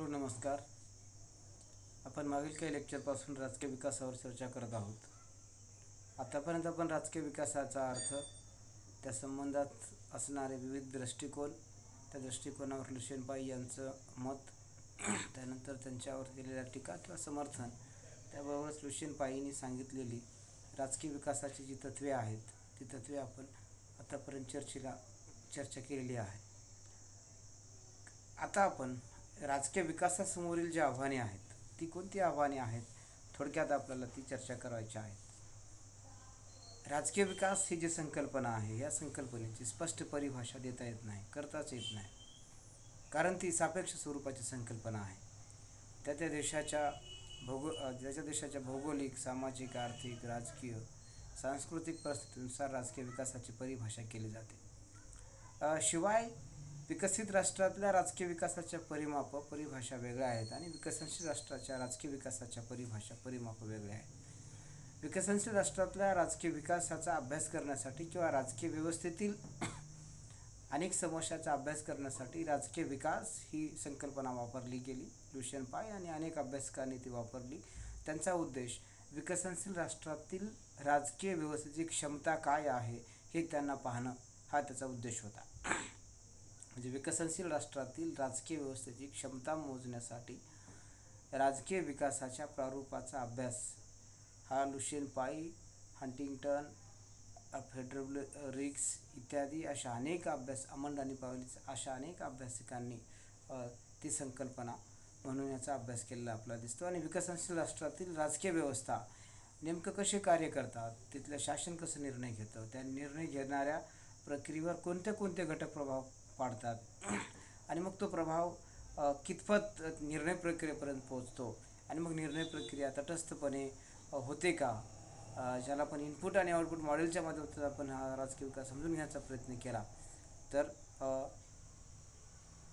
Hello नमस्कार. आपण मागील काही लेक्चरपासून राजकीय विकासावर चर्चा करत आहोत. आतापर्यंत आपण राजकीय विकासाचा अर्थ, त्या संबंधात असणारे विविध दृष्टिकोन, त्या दृष्टिकोनावर लुशियन पाई यांचं मत, त्यानंतर त्यांच्यावर केलेल्या टीका किंवा समर्थन, त्याबरोबरच लुशियन पाईंनी सांगितलेली राजकीय विकासाची जी तत्त्वे आहेत, ती तत्त्वे आपण आतापर्यंत चर्चा केलेली आहे. आता आपण राजकीय विकासासमोरील जी आव्हाने आहेत, ती कोणती आव्हाने आहेत, थोडक्यात आपल्याला ती चर्चा करायची आहे. राजकीय विकास ही जी संकल्पना आहे, या संकल्पनेची स्पष्ट परिभाषा देता येत नाही, करताच येत नाही, कारण ती सापेक्ष स्वरूपाची संकल्पना आहे. त्या देशाच्या भौगोलिक, सामाजिक, आर्थिक, राजकीय, सांस्कृतिक परिस्थितीनुसार राजकीय विकासाची परिभाषा केली जाते. शिवाय विकसित राष्ट्रातल्या राजकीय विकासाच्या परिभाषा वेगळ्या आहेत आणि विकसनशील राष्ट्राच्या राजकीय विकासाच्या परिमाप वेगळ्या आहेत. विकसनशील राष्ट्रातल्या राजकीय विकासाचा अभ्यास करण्यासाठी किंवा राजकीय व्यवस्थेतील अनेक समस्याचा अभ्यास करण्यासाठी राजकीय विकास ही संकल्पना वापरली गेली. लुशियन पाई आणि अनेक अभ्यासकांनी ती वापरली. त्यांचा उद्देश विकसनशील राष्ट्रातील राजकीय व्यवस्थेची क्षमता काय आहे हे त्यांना पाहणं, हा त्याचा उद्देश होता. म्हणजे विकसनशील राष्ट्रातील राजकीय व्यवस्थेची क्षमता मोजण्यासाठी राजकीय विकासाच्या प्रारूपाचा अभ्यास हा लुशियन पाई, हंटिंग्टन, फ्रेडरिक्स इत्यादी अशा अनेक अमंड आणि पावलीस अशा अनेक अभ्यासकांनी ती संकल्पना म्हणून याचा अभ्यास केलेला आपल्याला दिसतो. आणि विकसनशील राष्ट्रातील राजकीय व्यवस्था नेमकं कसे कार्य करतात, तिथलं शासन कसं निर्णय घेतं, त्या निर्णय घेणाऱ्या प्रक्रियेवर कोणते कोणते घटक प्रभाव पाडतात आणि मग तो प्रभाव कितपत निर्णय प्रक्रियेपर्यंत पोहोचतो आणि मग निर्णय प्रक्रिया तटस्थपणे होते का, ज्याला आपण इनपुट आणि आउटपुट मॉडेलच्या माध्यमातून आपण हा राजकीय विकास समजून घ्यायचा प्रयत्न केला तर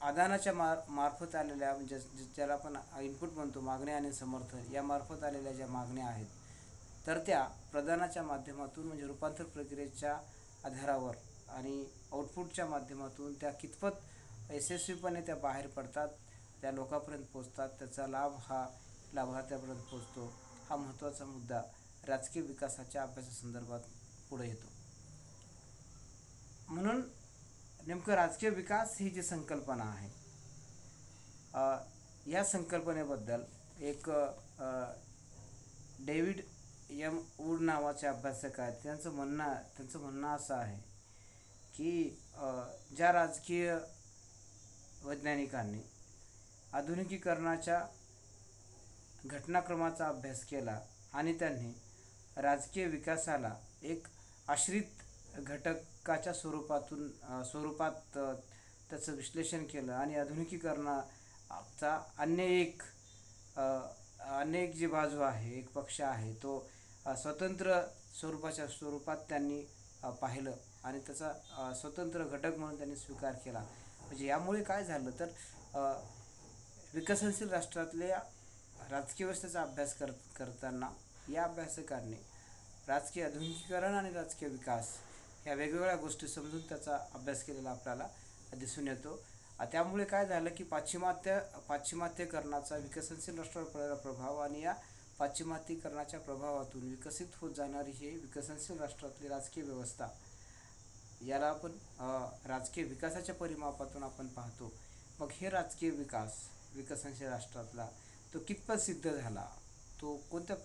आदानाच्या मार्फत आलेल्या, म्हणजे ज्याला आपण इनपुट म्हणतो, मागण्या आणि समर्थन, या मार्फत आलेल्या ज्या मागण्या आहेत तर त्या प्रदानाच्या माध्यमातून म्हणजे रूपांतर प्रक्रियेच्या आधारावर आणि आउटपुटच्या माध्यमातून त्या कितपत यशस्वीपणे त्या बाहेर पडतात, त्या लोकांपर्यंत पोचतात, त्याचा लाभ हा लाभार्थ्यापर्यंत पोचतो, हा महत्त्वाचा मुद्दा राजकीय विकासाच्या अभ्यासासंदर्भात पुढे येतो. म्हणून नेमकं राजकीय विकास ही जी संकल्पना आहे, या संकल्पनेबद्दल एक डेव्हिड एम वूड नावाचे अभ्यासक आहेत. त्यांचं म्हणणं असं आहे की ज्या राजकीय वैज्ञानिकांनी आधुनिकीकरणाच्या घटनाक्रमाचा अभ्यास केला आणि त्यांनी राजकीय विकासाला एक आश्रित घटकाच्या स्वरूपात त्याचं विश्लेषण केलं आणि आधुनिकीकरणाचा अन्य एक जी बाजू आहे, एक पक्ष आहे, तो स्वतंत्र स्वरूपात त्यांनी पाहिलं आणि त्याचा स्वतंत्र घटक म्हणून त्यांनी स्वीकार केला. म्हणजे यामुळे काय झालं तर विकसनशील राष्ट्रातल्या राजकीय व्यवस्थेचा अभ्यास करताना या अभ्यासकांनी राजकीय आधुनिकीकरण आणि राजकीय विकास ह्या वेगवेगळ्या गोष्टी समजून त्याचा अभ्यास केलेला आपल्याला दिसून येतो. त्यामुळे काय झालं की पाश्चिमात्यकरणाचा विकसनशील राष्ट्रावर पडलेला प्रभाव आणि या पाश्चिमात्यकरणाच्या प्रभावातून विकसित होत जाणारी ही विकसनशील राष्ट्रातली राजकीय व्यवस्था, याला आपण राजकीय विकासाच्या परिमापातून आपण पाहतो. मग हे राजकीय विकास विकसनशील राष्ट्रातला तो कितपत सिद्ध झाला, तो कोणत्या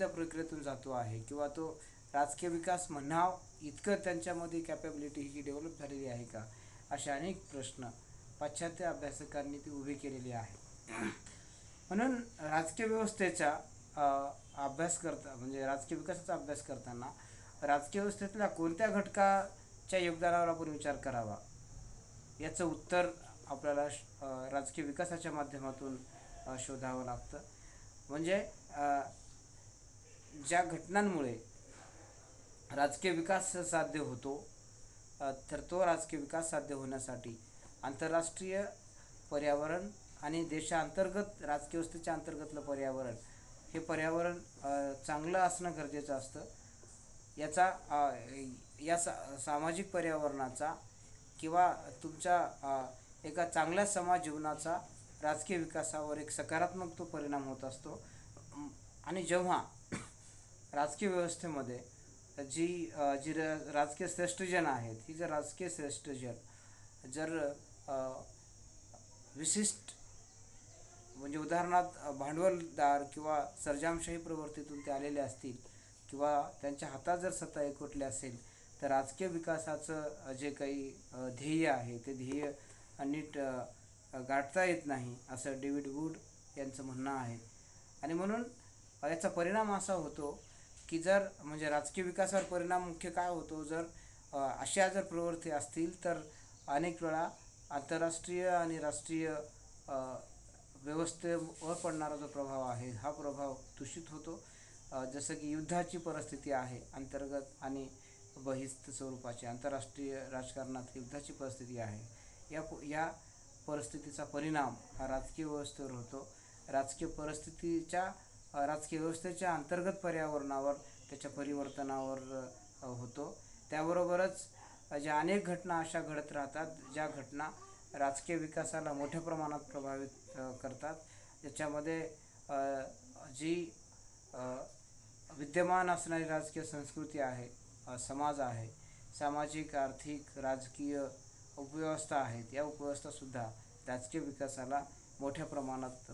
प्रक्रियेतून जातो आहे, किंवा तो राजकीय विकास म्हणाव इतकं त्यांच्यामध्ये कॅपेबिलिटी ही डेव्हलप झालेली आहे का, असे अनेक प्रश्न पाश्चात्य अभ्यासकांनी ती उभी केलेली आहे. म्हणून राजकीय व्यवस्थेचा म्हणजे राजकीय विकासाचा अभ्यास करताना राजकीय व्यवस्थेतल्या कोणत्या घटकाच्या योगदानावर आपण विचार करावा, याचं उत्तर आपल्याला राजकीय विकासाच्या माध्यमातून शोधावं लागतं. म्हणजे ज्या घटनांमुळे राजकीय विकास साध्य होतो, तर तो राजकीय विकास साध्य होण्यासाठी आंतरराष्ट्रीय पर्यावरण आणि देशांतर्गत राजकीय व्यवस्थेच्या अंतर्गतलं पर्यावरण, हे पर्यावरण चांगलं असणं गरजेचं असतं. या सामाजिक पर्यावरणाचा किंवा तुमच्या एका चांगल्या समाज जीवनाचा राजकीय विकासावर एक सकारात्मक तो परिणाम होत असतो. आणि जेव्हा राजकीय व्यवस्थेमध्ये जी राजकीय श्रेष्ठजन आहेत, ही जर राजकीय श्रेष्ठजन जर विशिष्ट म्हणजे उदाहरणार्थ भांडवलदार किंवा सर्जामशाही प्रवृत्तीतून ते आलेले असतील किंवा त्यांच्या हातात जर सत्ता एकवटली असेल, तर राजकीय विकासाचं जे काही ध्येय आहे ते ध्येय नीट गाठता येत नाही, असं डेव्हिड वूड यांचं म्हणणं आहे. आणि म्हणून याचा परिणाम असा होतो की जर म्हणजे राजकीय विकासावर परिणाम मुख्य काय होतो, जर अशा जर प्रवृत्ती असतील तर अनेक वेळा आंतरराष्ट्रीय आणि राष्ट्रीय व्यवस्थेवर पडणारा जो प्रभाव आहे हा प्रभाव दूषित होतो. जसं की युद्धाची परिस्थिती आहे, अंतर्गत आणि बहिस्त स्वरूपाची आंतरराष्ट्रीय राजकारणात युद्धाची परिस्थिती आहे. या परिस्थितीचा परिणाम हा राजकीय व्यवस्थेवर होतो. राजकीय व्यवस्थेच्या अंतर्गत पर्यावरणावर त्याच्या परिवर्तनावर होतो. त्याबरोबरच ज्या अनेक घटना अशा घडत राहतात ज्या घटना राजकीय विकासाला मोठ्या प्रमाणात प्रभावित करतात. याच्यामध्ये जी विद्यमान असणारी राजकीय संस्कृती आहे, समाज आहे, सामाजिक, आर्थिक, राजकीय उपव्यवस्था आहेत, या उपव्यवस्थासुद्धा राजकीय विकासाला मोठ्या प्रमाणात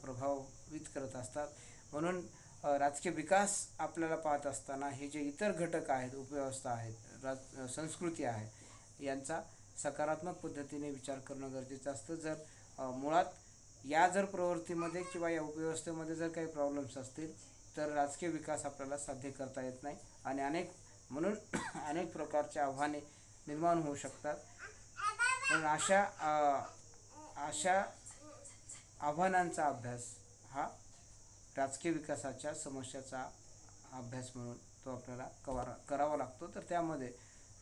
प्रभावित करत असतात. म्हणून राजकीय विकास आपल्याला पाहत असताना हे जे इतर घटक आहेत, उपव्यवस्था आहेत, संस्कृती आहे, यांचा सकारात्मक पद्धतीने विचार करणं गरजेचं असतं. जर मुळात या जर प्रवृत्तीमध्ये किंवा या उपव्यवस्थेमध्ये जर काही प्रॉब्लेम्स असतील तर राजकीय विकास आपल्याला साध्य करता येत नाही आणि म्हणून अनेक प्रकारचे आव्हाने निर्माण होऊ शकतात. पण अशा आव्हानांचा अभ्यास हा राजकीय विकासाच्या समस्याचा अभ्यास म्हणून तो आपल्याला करावा लागतो. तर त्यामध्ये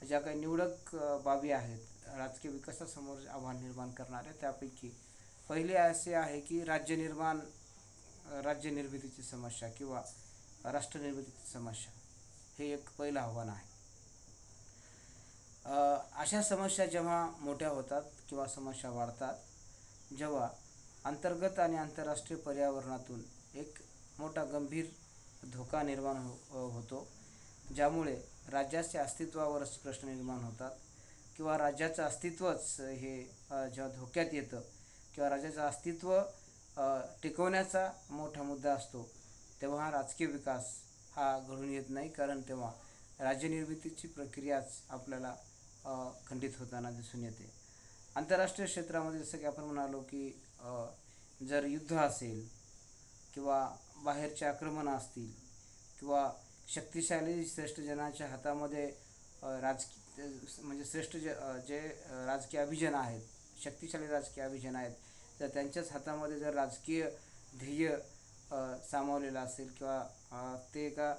ज्या काही निवडक बाबी आहेत राजकीय विकासासमोर आव्हान निर्माण करणाऱ्या, त्यापैकी पहिले असे आहे की राज्य निर्मितीची समस्या किंवा राष्ट्रनिर्मितीची समस्या, हे एक पहिलं आव्हान आहे. अशा समस्या जेव्हा मोठ्या होतात किंवा समस्या वाढतात, जेव्हा अंतर्गत आणि आंतरराष्ट्रीय पर्यावरणातून एक मोठा गंभीर धोका निर्माण होतो, ज्यामुळे राज्याच्या अस्तित्वावरच प्रश्न निर्माण होतात किंवा राज्याचं अस्तित्वच हे जेव्हा धोक्यात येतं किंवा राज्याचं अस्तित्व टिकवण्याचा मोठा मुद्दा असतो, तेव्हा राजकीय विकास हा घडून येत नाही. कारण तेव्हा राज्यनिर्मितीची प्रक्रियाच आपल्याला खंडित होताना दिसून येते. आंतरराष्ट्रीय क्षेत्रामध्ये जसं की आपण म्हणालो की जर युद्ध असेल किंवा बाहेरचे आक्रमणं असतील किंवा शक्तिशाली श्रेष्ठजनाच्या हातामध्ये जे राजकीय अभिजन आहेत, शक्तिशाली राजकीय अभिजन आहेत, तर त्यांच्याच हातामध्ये जर राजकीय ध्येय सामावलेलं असेल किंवा ते एका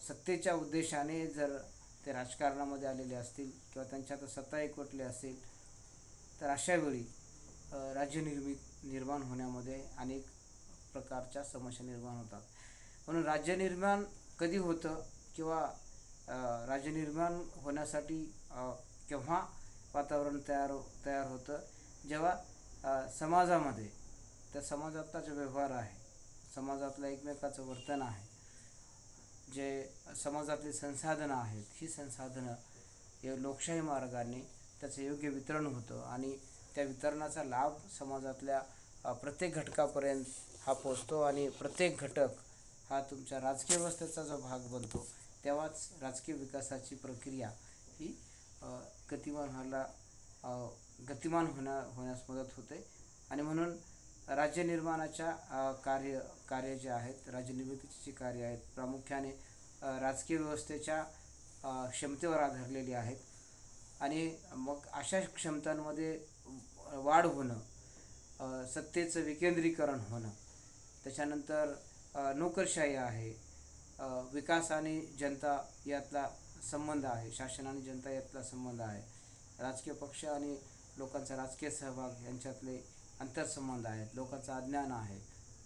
सत्तेच्या उद्देशाने जर ते राजकारणामध्ये आलेले असतील किंवा त्यांच्या हातात सत्ता एकवटली असेल, तर अशावेळी राज्य निर्माण होण्यामध्ये अनेक प्रकारच्या समस्या निर्माण होतात. म्हणून राज्य निर्माण कधी होतं किंवा राज्य निर्माण होण्यासाठी केव्हा वातावरण तयार होतं, जेव्हा समाजामध्ये त्या समाजातला जो व्यवहार आहे, समाजातलं एकमेकाचं वर्तन आहे, जे समाजातली संसाधनं आहेत, ही संसाधनं हे लोकशाही मार्गाने त्याचं योग्य वितरण होतं आणि त्या वितरणाचा लाभ समाजातल्या प्रत्येक घटकापर्यंत हा पोचतो आणि प्रत्येक घटक हा तुमच्या राजकीय व्यवस्थेचा जो भाग बनतो, तेव्हाच राजकीय विकासाची प्रक्रिया ही गतिमान होण्यास मदत होते. आणि म्हणून राज्य निर्माणाच्या कार्य जे आहेत, राज्यनिर्मितीची जी कार्य आहेत, प्रामुख्याने राजकीय व्यवस्थेच्या क्षमतेवर आधारलेली आहेत. आणि मग अशा क्षमतांमध्ये वाढ होणं, सत्तेचं विकेंद्रीकरण होणं, त्याच्यानंतर नोकरशाही आहे, विकास आणि जनता यातला संबंध आहे, शासन आणि जनता यातला संबंध आहे, राजकीय पक्ष आणि लोकांचा राजकीय सहभाग यांच्यातले आंतरसंबंध आहेत, लोकांचं अज्ञान आहे,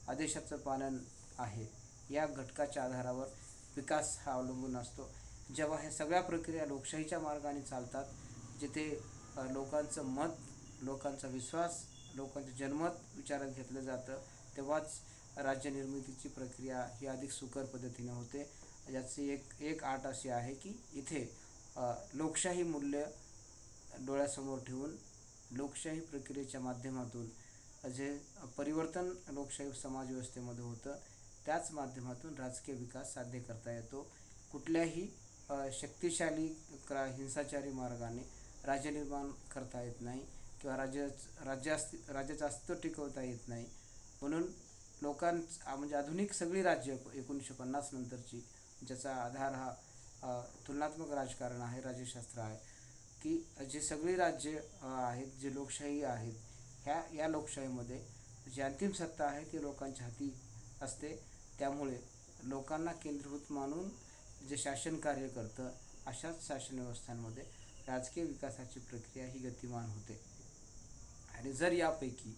आदेशाचं पालन आहे, या घटकाच्या आधारावर विकास हा अवलंबून असतो. जेव्हा ह्या सगळ्या प्रक्रिया लोकशाहीच्या मार्गाने चालतात, जिथे लोकांचं मत लोकांचा विश्वास, लोकांचं जनमत विचारात घेतलं जातं, तेव्हाच राज्य निर्मितीची प्रक्रिया ही अधिक सुकर पद्धतीने होते. याची एक अट अशी आहे की इथे लोकशाही मूल्य डोळ्यासमोर ठेवून लोकशाही प्रक्रियेच्या माध्यमातून जे परिवर्तन लोकशाही समाजव्यवस्थेमध्ये होतं, त्याच माध्यमातून राजकीय विकास साध्य करता येतो. कुठल्याही शक्तिशाली हिंसाचारी मार्गाने राज्य निर्माण करता येत नाही किंवा राज्याचं अस्तित्व टिकवता येत नाही. म्हणून म्हणजे आधुनिक सगळी राज्य 1950 नंतरची, ज्याचा आधार हा तुलनात्मक राजकारण आहे, राज्यशास्त्र आहे, की जे सगळी राज्य आहेत, जे लोकशाही आहेत, या लोकशाहीमध्ये जी अंतिम सत्ता आहे ती लोकांच्या हाती असते. त्यामुळे लोकांना केंद्रीभूत मानून जे शासन कार्य करतं, अशाच शासन व्यवस्थांमध्ये राजकीय विकासाची प्रक्रिया ही गतिमान होते. आणि जर यापैकी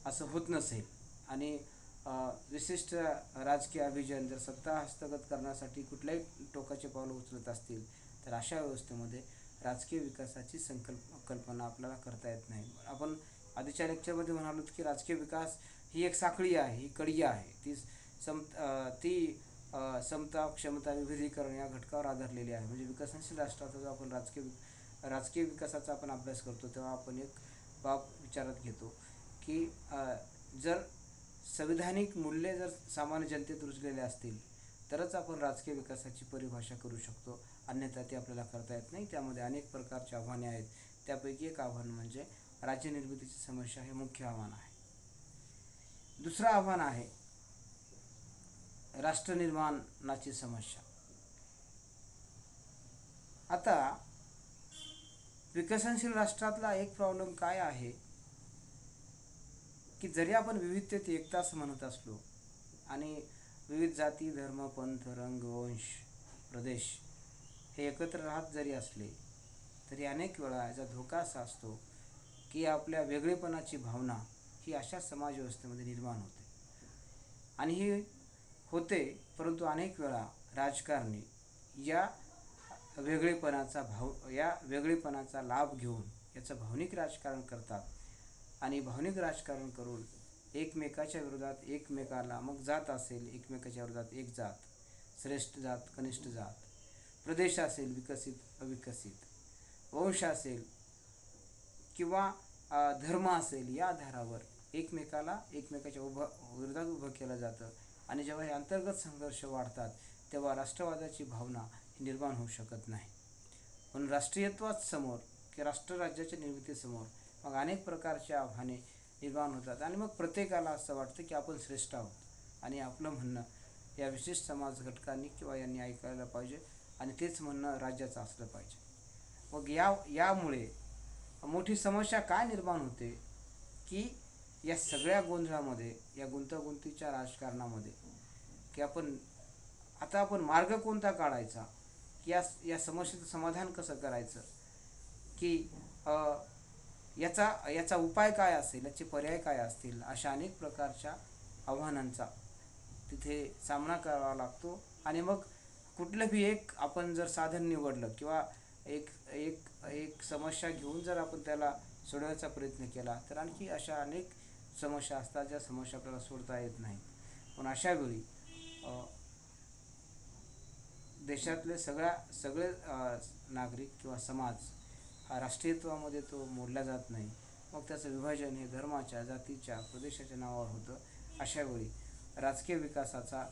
असं होत नसेल आणि विशिष्ट राजकीय अभिजन जर सत्ता हस्तगत करण्यासाठी कुठल्याही टोकाचे पावलं उचलत असतील, तर अशा व्यवस्थेमध्ये राजकीय विकासाची कल्पना आपल्याला करता येत नाही. आपण आधीच्या लेक्चरमध्ये म्हणालो की राजकीय विकास ही एक साखळी आहे, ही कडी आहे, ती समता, क्षमता, विविधीकरण या घटकावर आधारलेली आहे. म्हणजे विकसनशील राष्ट्राचा जो आपण राजकीय विकासाचा आपण अभ्यास करतो, तेव्हा आपण एक बाब विचारात घेतो की जर संविधानिक मूल्ये जर सामान्य जनतेत रुजलेले असतील, तरच आपण राजकीय विकासाची परिभाषा करू शकतो, अन्यथा ते आपल्याला करता येत नाही. त्यामध्ये अनेक प्रकारची आव्हाने आहेत. त्यापैकी एक आव्हान म्हणजे राज्य निर्मितीची समस्या हे मुख्य आव्हान आहे. दुसरं आव्हान आहे राष्ट्र निर्माणाची समस्या. आता विकसनशील राष्ट्रातला एक प्रॉब्लेम काय आहे की जरी आपण विविधतेत एकता असं म्हणत असलो आणि विविध जाती, धर्म, पंथ, रंग, वंश, प्रदेश हे एकत्र राहत जरी असले, तरी अनेक वेळा याचा धोका असा असतो की आपल्या वेगळेपणाची भावना ही अशा समाजव्यवस्थेमध्ये निर्माण होते. आणि ही होते, परंतु अनेक वेळा राजकारणी या वेगळेपणाचा लाभ घेऊन याचं भावनिक राजकारण करतात. आणि भावनिक राजकारण करून एकमेकाच्या विरोधात एकमेकाला, मग जात असेल एकमेकाच्या विरोधात एक जात, श्रेष्ठ जात, कनिष्ठ जात, प्रदेश असेल विकसित, अविकसित, वंश असेल किंवा धर्म असेल, या आधारावर एकमेकाच्या विरोधात उभं केलं जातं. आणि जेव्हा हे अंतर्गत संघर्ष वाढतात, तेव्हा राष्ट्रवादाची भावना निर्माण होऊ शकत नाही. पण राष्ट्रीयत्वात समोर की राष्ट्र राज्याच्या निर्मितीसमोर मग अनेक प्रकारचे आव्हाने निर्माण होतात. आणि मग प्रत्येकाला असं वाटतं की आपण श्रेष्ठ आहोत आणि आपलं म्हणणं या विशिष्ट समाज घटकांनी किंवा यांनी ऐकायला पाहिजे आणि तेच म्हणणं राज्याचं असलं पाहिजे. मग यामुळे मोठी समस्या काय निर्माण होते की या सगळ्या गोंधळामध्ये, या गुंतागुंतीच्या राजकारणामध्ये की आपण मार्ग कोणता काढायचा, या समस्येचं समाधान कसं करायचं, की याचा उपाय काय असेल, याचे पर्याय काय असतील, अशा अनेक प्रकारच्या आव्हानांचा तिथे सामना करावा लागतो. आणि मग कुठलं बी एक आपण जर साधन निवडलं किंवा एक समस्या घेऊन जर आपण त्याला सोडवायचा प्रयत्न केला, तर आणखी अशा अनेक समस्या असतात ज्या समस्या आपल्याला सोडता येत नाही. पण अशावेळी देशातले सगळे नागरिक किंवा समाज हा राष्ट्रीयत्वामध्ये तो मोडला जात नाही. मग त्याचं विभाजन हे धर्माच्या, जातीच्या, प्रदेशाच्या नावावर होतं. अशावेळी राजकीय विकासाचा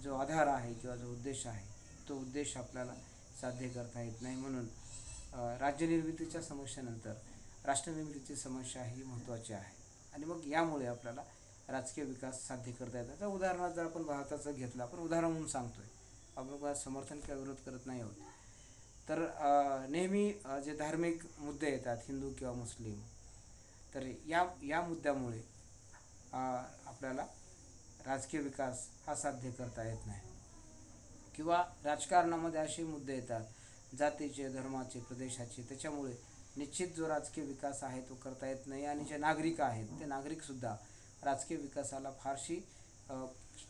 जो आधार आहे किंवा जो उद्देश आहे, तो उद्देश आपल्याला साध्य करता येत नाही. म्हणून राज्यनिर्मितीच्या समस्येनंतर राष्ट्रनिर्मितीची समस्या ही महत्त्वाची आहे. आणि मग यामुळे आपल्याला राजकीय विकास साध्य करता येतात. त्या उदाहरणात जर आपण भारताचं घेतलं, आपण उदाहरण म्हणून सांगतोय, आपण समर्थन किंवा विरोध करत नाही आहोत. तर नेहमी जे धार्मिक मुद्दे येतात, हिंदू किंवा मुस्लिम, तर या मुद्द्यामुळे आपल्याला राजकीय विकास हा साध्य करता येत नाही. किंवा राजकारणामध्ये असे मुद्दे येतात जातीचे, धर्माचे, प्रदेशाचे, त्याच्यामुळे निश्चित जो राजकीय विकास आहे तो करता येत नाही. आणि जे नागरिक आहेत ते नागरिकसुद्धा राजकीय विकासाला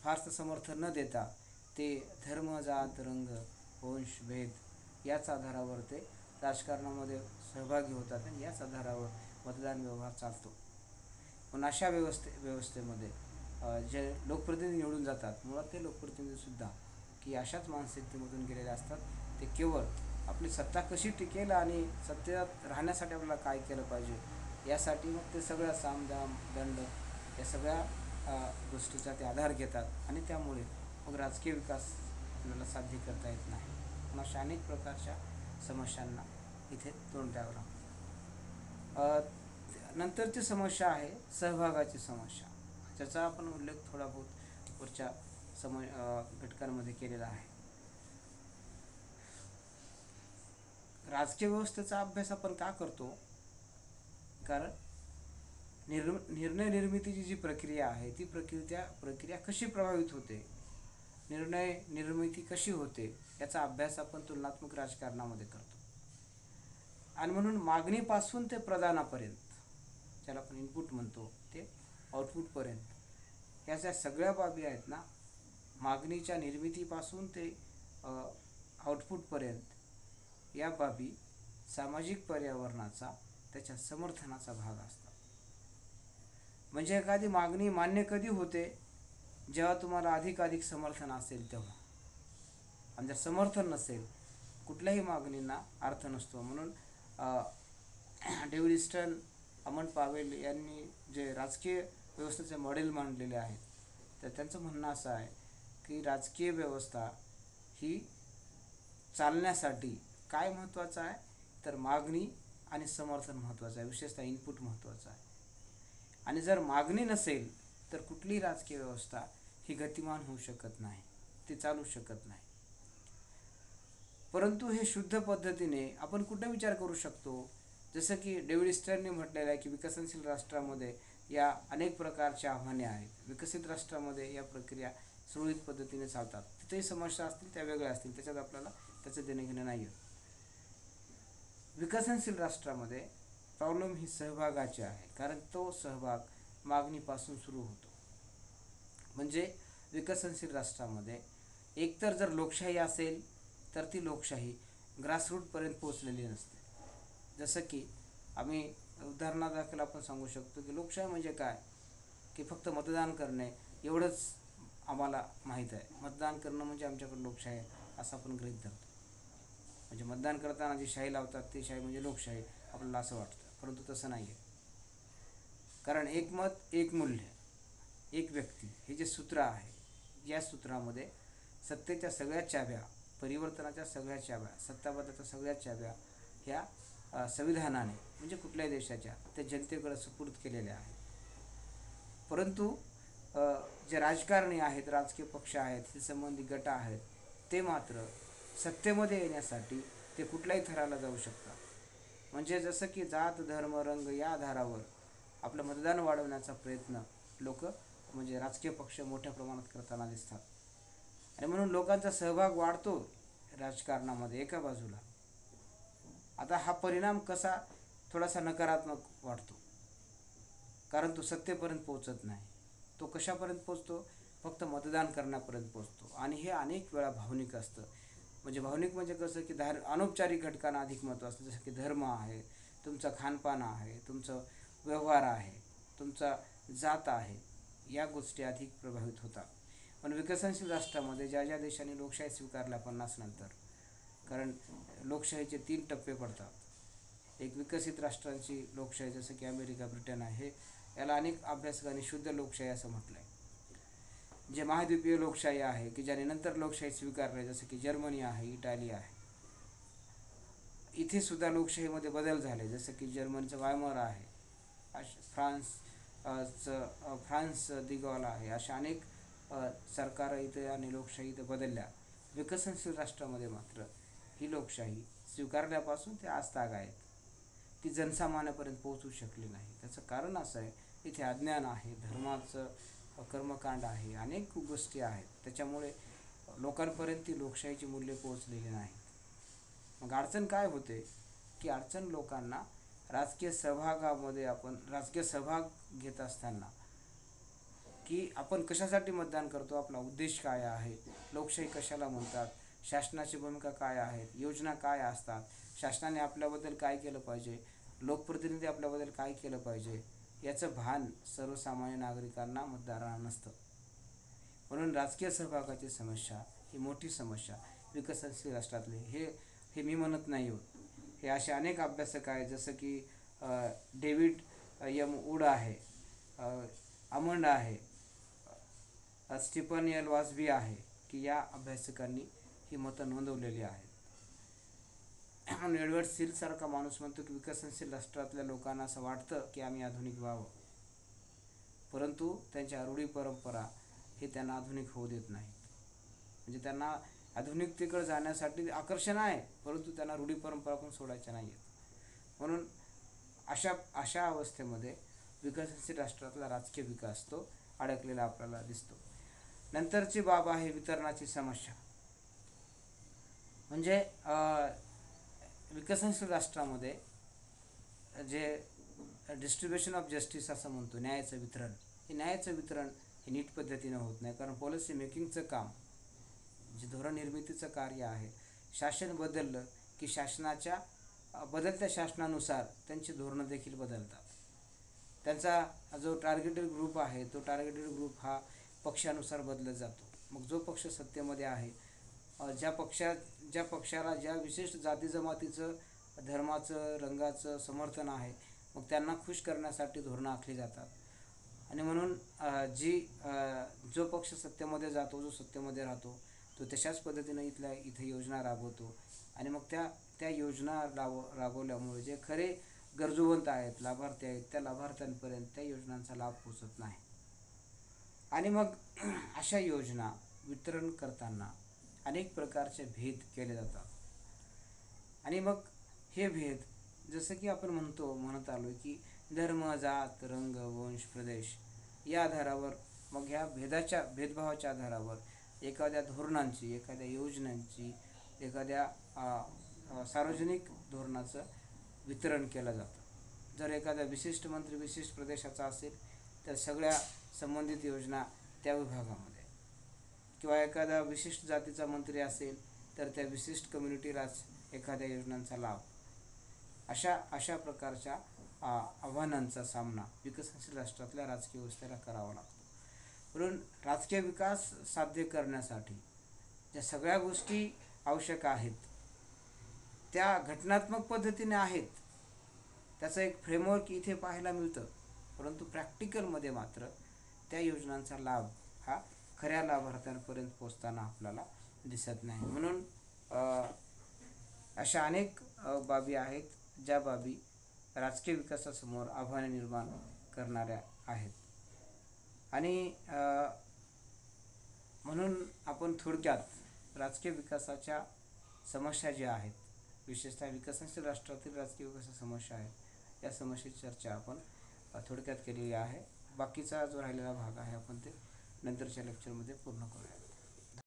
फारसं समर्थन न देता ते धर्म, जात, रंग, वंश, भेद याच आधारावर ते राजकारणामध्ये सहभागी होतात आणि याच आधारावर मतदान व्यवहार चालतो. पण अशा व्यवस्थेमध्ये जे लोकप्रतिनिधी निवडून जातात, मुळात ते लोकप्रतिनिधीसुद्धा की अशाच मानसिकतेमधून गेलेले असतात. ते केवळ आपली सत्ता कशी टिकेल आणि सत्तेत राहण्यासाठी आपल्याला काय केलं पाहिजे यासाठी मग ते सगळ्या सामदाम दंड या सगळ्या गोष्टीचा ते आधार घेतात आणि त्यामुळे मग राजकीय विकास आपल्याला साध्य करता येत नाही. पण अशा अनेक प्रकारच्या समस्यांना इथे तोंड द्यावं लागतं. नंतरची समस्या आहे सहभागाची समस्या, ज्याचा आपण उल्लेख थोडा बहुत वरच्या घटकांमध्ये केलेला आहे. राजकीय व्यवस्थेचा अभ्यास आपण का करतो? कारण निर्णय निर्मितीची जी प्रक्रिया आहे ती प्रक्रिया कशी प्रभावित होते, निर्णय निर्मिती कशी होते याचा अभ्यास आपण तुलनात्मक राजकारणामध्ये करतो. आणि म्हणून मागणीपासून ते प्रदानापर्यंत, ज्याला आपण इनपुट म्हणतो, ते आउटपुटपर्यंत, ह्या ज्या सगळ्या बाबी आहेत ना, मागणीच्या निर्मितीपासून ते आउटपुटपर्यंत, या बाबी सामाजिक पर्यावरणाचा, त्याच्या समर्थनाचा भाग असतात. म्हणजे एखादी मागणी मान्य कधी होते? जेव्हा तुम्हाला अधिकाधिक समर्थन असेल तेव्हा. आणि जर समर्थन नसेल, कुठल्याही मागणींना अर्थ नसतो. म्हणून डेव्हिड ईस्टन, अमन पावेल यांनी जे राजकीय व्यवस्थेचे मॉडेल मांडलेले आहेत, तर त्यांचं म्हणणं असं आहे की राजकीय व्यवस्था ही चालण्यासाठी काय महत्त्वाचं आहे? तर मागणी आणि समर्थन महत्त्वाचं आहे, विशेषतः इनपुट महत्त्वाचं आहे. आणि जर मागणी नसेल तर कुठलीही राजकीय व्यवस्था ही गतिमान होऊ शकत नाही, ती चालू शकत नाही. परंतु हे शुद्ध पद्धतीने आपण कुठे विचार करू शकतो? जसं की डेव्हिड ईस्टनने म्हटलेलं आहे की विकसनशील राष्ट्रामध्ये या अनेक प्रकारच्या आव्हाने आहेत. विकसित राष्ट्रामध्ये या प्रक्रिया सुरळीत पद्धतीने चालतात. तिथेही समस्या असतील, त्या वेगळ्या असतील, त्याच्यात आपल्याला त्याचं देणं घेणं नाही आहे. विकसनशील राष्ट्रामध्ये प्रॉब्लेम ही सहभागाची आहे, कारण तो सहभाग मागणीपासून सुरू होतो. म्हणजे विकसनशील राष्ट्रामध्ये एकतर जर लोकशाही असेल तर ती लोकशाही ग्रासरूटपर्यंत पोचलेली नसते. जसं की आम्ही उदाहरणादाखल आपण सांगू शकतो की लोकशाही म्हणजे काय, की फक्त मतदान करणे एवढंच आम्हाला माहीत आहे. मतदान करणं म्हणजे आमच्याकडे लोकशाही असं आपण गृहीत धरतो. म्हणजे मतदान करताना जी शाई लावतात ती शाई म्हणजे लोकशाही आपल्याला असं वाटतं, परंतु तसं नाही आहे. कारण एक मत एक मूल्य एक व्यक्ती हे जे सूत्र आहे, या सूत्रामध्ये सत्तेच्या सगळ्या चाव्या, परिवर्तनाच्या सगळ्या चाव्या, सत्ताबद्धाच्या सगळ्या चाव्या ह्या संविधानाने म्हणजे कुठल्याही देशाच्या त्या जनतेकडे सुपूर्द केलेल्या आहेत. परंतु जे राजकारणी आहेत, राजकीय पक्ष आहेत, हे संबंधित गट आहेत, ते मात्र सत्तेमध्ये येण्यासाठी ते कुठल्याही थराला जाऊ शकतात. म्हणजे जसं की जात, धर्म, रंग या आधारावर आपलं मतदान वाढवण्याचा प्रयत्न लोक म्हणजे राजकीय पक्ष मोठ्या प्रमाणात करताना दिसतात. आणि म्हणून लोकांचा सहभाग वाढतो राजकारणामध्ये एका बाजूला. आता हा परिणाम कसा थोडासा नकारात्मक वाटतो, कारण तो सत्तेपर्यंत पोहोचत नाही. तो कशापर्यंत पोहोचतो? फक्त मतदान करण्यापर्यंत पोहोचतो. आणि हे अनेक वेळा भावनिक असतं. म्हणजे भावनिक म्हणजे कसं की अनौपचारिक घटकांना अधिक महत्त्व असतं. जसं की धर्म आहे, तुमचं खानपान आहे, तुमचं व्यवहार आहे, तुमचा जात आहे, या गोष्टी अधिक प्रभावित होतात. पण विकसनशील राष्ट्रामध्ये ज्या ज्या देशांनी लोकशाही स्वीकारल्या 50 नंतर, कारण लोकशाहीचे 3 टप्पे पडतात. एक विकसित राष्ट्रांची लोकशाही जसं की अमेरिका, ब्रिटन आहे, याला अनेक अभ्यासकांनी शुद्ध लोकशाही असं म्हटलं आहे. जे महाद्वीपीय लोकशाही आहे की ज्याने नंतर लोकशाही स्वीकारली, जसं की जर्मनी आहे, इटाली आहे, इथे सुद्धा लोकशाहीमध्ये बदल झाले. जसं की जर्मनीचं वायमर आहे, फ्रान्स दिगॉल आहे, अशा अनेक सरकार इथे आणि लोकशाही इथं बदलल्या. विकसनशील राष्ट्रामध्ये मात्र ही लोकशाही स्वीकारल्यापासून ते आजतागायत ती जनसामान्यापर्यंत पोहोचू शकली नाही. त्याचं कारण असं आहे, इथे अज्ञान आहे, धर्माचं कर्मकांड आहे, अनेक गोष्टी आहेत, त्याच्यामुळे लोकांपर्यंत ती लोकशाहीची मूल्ये पोहोचलेली नाहीत. मग अडचण काय होते की अडचण लोकांना राजकीय सहभाग घेत असताना की आपण कशासाठी मतदान करतो, आपला उद्देश काय आहे, लोकशाही कशाला म्हणतात, शासनाची भूमिका काय आहे, योजना काय असतात, शासनाने आपल्याबद्दल काय केलं पाहिजे, लोकप्रतिनिधी आपल्याबद्दल काय केलं पाहिजे, याचं भान सर्वसामान्य नागरिकांना, मतदारांना नसतं. म्हणून राजकीय सहभागाची समस्या ही मोठी समस्या विकसनशील राष्ट्रातली, हे मी म्हणत नाही हो. हे असे अनेक अभ्यासक आहेत, जसं की डेव्हिड एम वूड आहे, अमंड आहे, स्टीफन एल वासबी आहे, की या अभ्यासकांनी ही मतं नोंदवलेली आहेत. म्हणून एडवर्ड सील सारखा माणूस म्हणतो की विकसनशील राष्ट्रातल्या लोकांना असं वाटतं की आम्ही आधुनिक व्हावं, परंतु त्यांच्या रूढी परंपरा हे त्यांना आधुनिक होऊ देत नाहीत. म्हणजे त्यांना आधुनिकतेकडे जाण्यासाठी आकर्षण आहे, परंतु त्यांना रूढी परंपरा पण सोडायच्या नाही आहेत. म्हणून अशा अवस्थेमध्ये विकसनशील राष्ट्रातला राजकीय विकास तो अडकलेला आपल्याला दिसतो. नंतरची बाब आहे वितरणाची समस्या. म्हणजे विकसनशील राष्ट्रामध्ये जे डिस्ट्रीब्युशन ऑफ जस्टिस असं म्हणतो, न्यायाचं वितरण, हे न्यायाचं वितरण हे नीट पद्धतीनं होत नाही. कारण पॉलिसी मेकिंगचं काम, जे धोरण निर्मितीचं कार्य आहे, शासन बदललं की शासनाच्या बदलत्या शासनानुसार त्यांची धोरणं देखील बदलतात. त्यांचा जो टार्गेटेड ग्रुप आहे, तो टार्गेटेड ग्रुप हा पक्षानुसार बदलत जातो. मग जो पक्ष सत्तेमध्ये आहे, ज्या पक्षाला ज्या विशिष्ट जाती जमातीचं, धर्माचं, रंगाचं समर्थन आहे, मग त्यांना खुश करण्यासाठी धोरणं आखली जातात. आणि म्हणून जो पक्ष सत्तेमध्ये जातो, जो सत्तेमध्ये राहतो, तो तशाच पद्धतीनं इथे योजना राबवतो. आणि मग त्या योजना राबवल्यामुळे जे खरे गरजूवंत आहेत, लाभार्थी आहेत, त्या लाभार्थ्यांपर्यंत त्या योजनांचा लाभ पोचत नाही. आणि मग अशा योजना वितरण करताना अनेक प्रकारचे भेद केले जातात. आणि मग हे भेद, जसं की आपण म्हणत आलो की धर्म, जात, रंग, वंश, प्रदेश या आधारावर, मग ह्या भेदभावाच्या आधारावर एखाद्या धोरणांची, एखाद्या योजनांची, एखाद्या सार्वजनिक धोरणाचं वितरण केलं जातं. जर एखादा विशिष्ट मंत्री विशिष्ट प्रदेशाचा असेल तर सगळ्या संबंधित योजना त्या विभागामध्ये, किंवा एखादा विशिष्ट जातीचा मंत्री असेल तर त्या विशिष्ट कम्युनिटीलाच एखाद्या योजनांचा लाभ. अशा प्रकारच्या आव्हानांचा सामना विकसनशील राष्ट्रातल्या राजकीय व्यवस्थेला करावा लागतो. म्हणून राजकीय विकास साध्य करण्यासाठी ज्या सगळ्या गोष्टी आवश्यक आहेत त्या घटनात्मक पद्धतीने आहेत, त्याचं एक फ्रेमवर्क इथे पाहायला मिळतं, परंतु प्रॅक्टिकलमध्ये मात्र त्या योजनांचा लाभ हा खऱ्या लाभार्थ्यांपर्यंत पोचताना आपल्याला दिसत नाही. म्हणून अशा अनेक बाबी आहेत, ज्या बाबी राजकीय विकासासमोर आव्हाने निर्माण करणाऱ्या आहेत. आणि म्हणून आपण थोडक्यात राजकीय विकासाच्या समस्या ज्या आहेत, विशेषतः विकसनशील राष्ट्रातील राजकीय विकासाच्या समस्या आहेत, या समस्येची चर्चा आपण थोडक्यात केलेली आहे. बाकीचा जो राहिलेला भाग आहे आपण ते नंतरच्या लेक्चरमध्ये पूर्ण करूया.